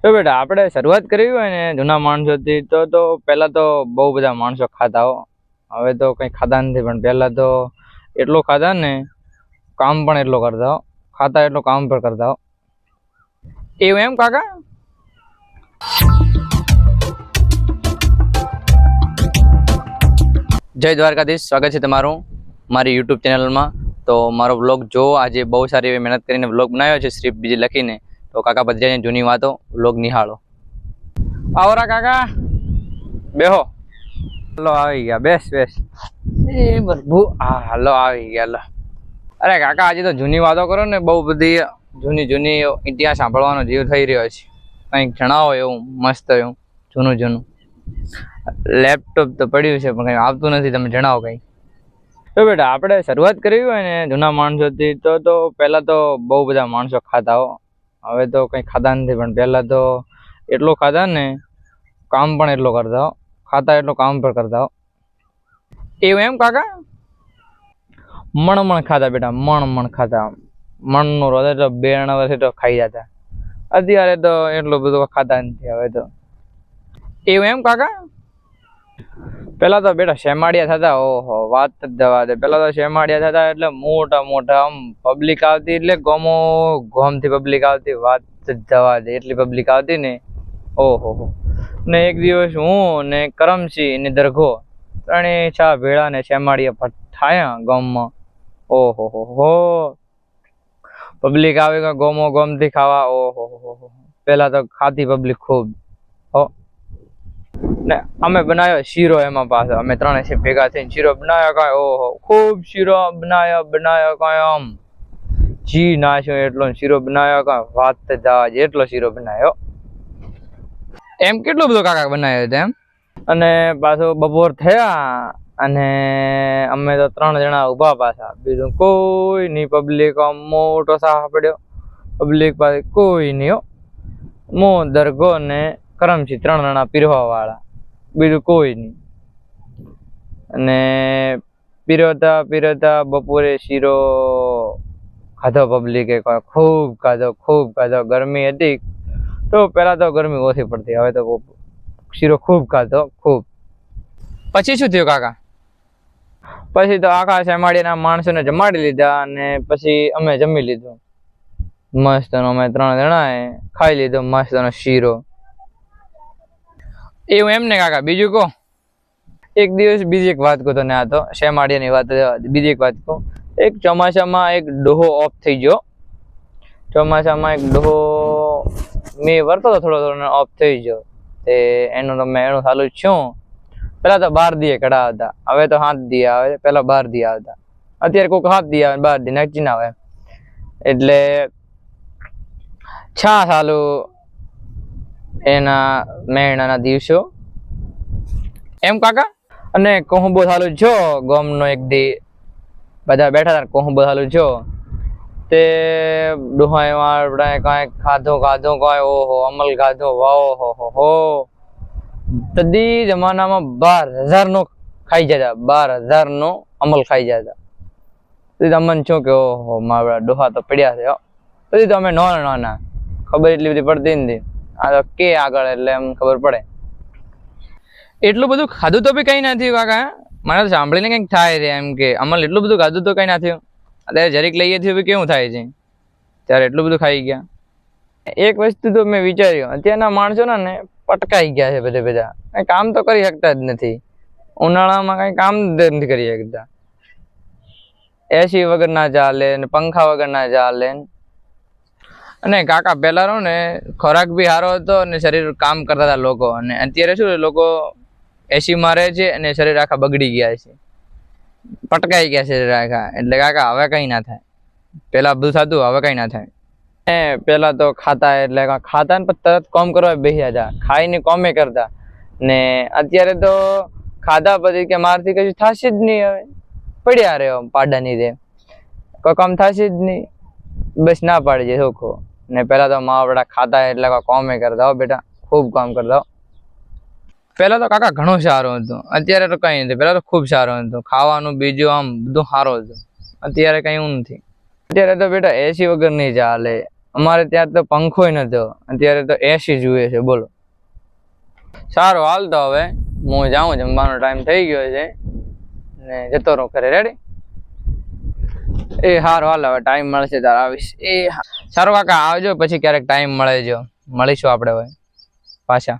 તો બેટા આપણે શરૂઆત કરવી હોય ને જૂના માણસોથી તો પહેલા તો બહુ બધા માણસો ખાતા હો. હવે તો કંઈ ખાતા નથી, પણ પહેલા તો એટલો ખાતા ને, કામ પણ એટલો કરતા હો. ખાતા એટલો કામ પણ કરતા હો. એવું એમ કાકા? જય દ્વારકાધીશ, સ્વાગત છે તમારું મારી યુટ્યુબ ચેનલમાં. તો મારો વ્લોગ જો આજે બહુ સારી એવી મહેનત કરીને વ્લોગ બનાવ્યો છે, સ્ક્રિપ્ટ બીજી લખીને. તો કાકા ભત્રીજાની જૂની વાતો વ્લોગ નિહાળો. આવરા કાકા, બેહો. હલો, આવી ગયા. બેસ બેસ. એ પ્રભુ, હા હલો, આવી ગયા. હલો. અરે કાકા, આજે તો જૂની વાતો કરો ને, બહુ બધી જૂની ઇતિહાસ સાંભળવાનો જીવ થઈ રહ્યો છે. કંઈક જણાવો એવું મસ્ત એવું જૂનું. લેપટોપ તો પડ્યું છે પણ કંઈ આવતું નથી, તમે જણાવો કંઈ. તો બેટા આપણે શરૂઆત કરવી હોય ને જૂના માણસોથી તો પહેલા તો બહુ બધા માણસો ખાતા હો. હવે તો કંઈ ખાતા નથી, પણ પહેલા તો એટલો ખાતા ને, કામ પણ એટલો કરતા હો. ખાતા એટલો કામ પણ કરતા હો. એવું એમ કાકા? મણ ખાતા બેટા, મણ ખાતા. મણનું રોજ તો 2 વર્ષે તો ખાઈ જતા. અત્યારે તો એટલું બધું ખાતા નથી હવે તો. એવું એમ કાકા? પેલા તો બેટા શેમાડિયા થતા. ઓહો, વાત જ જવા દે. પેલા તો શેમાડિયા થતા એટલે મોટા આમ પબ્લિક આવતી, એટલે ગોમથી પબ્લિક આવતી. વાત જ જવા દે, એટલી પબ્લિક આવતી ને. ઓહો. ને એક દિવસ હું ને કરમસિંહ ને દરઘો 3 ચા ભેળા ને શેમાડિયા થાયા ગામમાં. ઓહો, પબ્લિક આવી ગોમથી ખાવા. ઓહો, પેલા તો ખાતી પબ્લિક ખૂબ હો. ને અમે બનાવ્યો શીરો, એમાં પાછો અમે 3 ભેગા થઈને શીરો બનાવ્યો. કાંઈ ઓહો, ખૂબ શીરો બનાવ્યો. કાંઈ આમ જી નાખ્યો એટલો શીરો બનાવ્યો. કાંઈ વાત જ જવા દે, એટલો શીરો બનાવ્યો. એમ કેટલો બધો કાકા બનાવ્યો હતો એમ. અને પાછો બપોર થયા અને અમે તો 3 જણા ઉભા પાછા. બીજું કોઈ નહીં. પબ્લિક આમ મોટો સાહ પડ્યો. પબ્લિક પાસે કોઈ નહીં હો. હું, દરઘો ને કરમસિંહ 3 જણા પીરવા વાળા, બીજું કોઈ નહીં. અને પીરવતા બપોરે શીરો ખાધો પબ્લિકે. ખૂબ ખાધો. ગરમી હતી તો પેલા તો ગરમી ઓછી પડતી, હવે તો શીરો ખૂબ ખાધો, ખૂબ. પછી શું થયું કાકા? પછી તો આખા શેમાડિયાના માણસોને જમાડી લીધા અને પછી અમે જમી લીધું મસ્તનો. અમે 3 જણાએ ખાઈ લીધો મસ્તનો શીરો. એવું એમ ને કાકા? બીજું કહો. એક દિવસ બીજી એક વાત કહો તને. આ તો શેમાડિયાની વાત. બીજી એક વાત કહો. એક ચોમાસામાં એક ડોહો ઓફ થઈ ગયો. ચોમાસામાં એક ડોહો મેં વરતો હતો થોડો ઓફ થઈ ગયો. તે એનું ચાલુ છું. પેલા તો 12 દીએ કઢાવતા, હવે તો 7 દી આવે. પેલા 12 દી આવતા. અત્યારે કોઈક 7 દી આવે, 12 દી નક્કી ના આવે. એટલે ચાલુ એના મહિનાના દિવસો એમ કાકા. અને કહુંબો ચાલુ છો ગામનો. એક દી બધા બેઠા હતા, કહુંબો ચાલુ છો. તે ડોહાએ કાંઈ ખાધો. કાંઈ ઓહો, અમલ ખાધો. વાહ હો. તદી જમાનામાં 12,000 નો ખાઈ જતા. 12,000 નો અમલ ખાઈ જતા. પછી અમને શું કે ઓહો, મારા ડોહા તો પડ્યા છે. પછી તો અમે નાના, ખબર એટલી બધી પડતી નથી. આ તો કે આગળ એટલે એમ ખબર પડે. એટલું બધું ખાધું તો બી કઈ ના થયું કાકા. મને તો સાંભળીને કંઈક થાય છે એમ કે અમલ એટલું બધું ખાધું તો કઈ ના થયું. અત્યારે જરીક લઈએ થયું કેવું થાય છે, ત્યારે એટલું બધું ખાઈ ગયા. એક વસ્તુ તો મેં વિચાર્યું, અત્યારના માણસો ને પટકાઈ ગયા છે બધા. કઈ કામ તો કરી શકતા જ નથી. ઉનાળામાં કઈ કામ નથી કરી શકતા. એસી વગર ના ચાલે ને, પંખા વગર ના ચાલે. અને કાકા પેલા ને ખોરાક બી સારો હતો અને શરીર કામ કરતા હતા લોકો. અને અત્યારે શું લોકો એસી માં રહે છે અને શરીર આખા બગડી ગયા છે, પટકાઈ ગયા શરીર આખા. એટલે કાકા હવે કઈ ના થાય. પેલા બધું થતું, હવે કઈ ના થાય. પેલા તો ખાતા એટલે ખાતા ને તરત કામ કરવા બેસી જતા, ખાઈને કામે કરતા. ને અત્યારે તો ખાધા પછી કે મારથી કશું થશે જ નહીં, હવે પડ્યા રહ્યો પાડાની રે, કોઈ કામ થશે જ નહીં, બસ ના પાડી જાય ચોખ્ખો. ને પેલા તો મા બેટા ખાતા એટલે કામે કરતા હો બેટા, ખૂબ કામ કરતા હો. પેલા તો કાકા ઘણું સારું હતું, અત્યારે તો કઈ નથી. પેલા તો ખૂબ સારું હતું, ખાવાનું બીજું આમ બધું સારું હતું. અત્યારે કઈ એવું નથી. અત્યારે તો બેટા એસી વગર નહીં ચાલે. અમારે ત્યાં તો પંખોય નતો, અત્યારે તો એસી જુએ છે, બોલો. સારું, હાલ તો હવે હું જાઉં, જમવાનો ટાઈમ થઈ ગયો છે ને જતો રહો ઘરે. રેડી? એ હારું, હાલ હવે ટાઈમ મળશે ત્યારે આવીશ. એ સારું કાકા, આવજો પછી ક્યારેક ટાઈમ મળે જો, મળીશું આપણે હવે પાછા.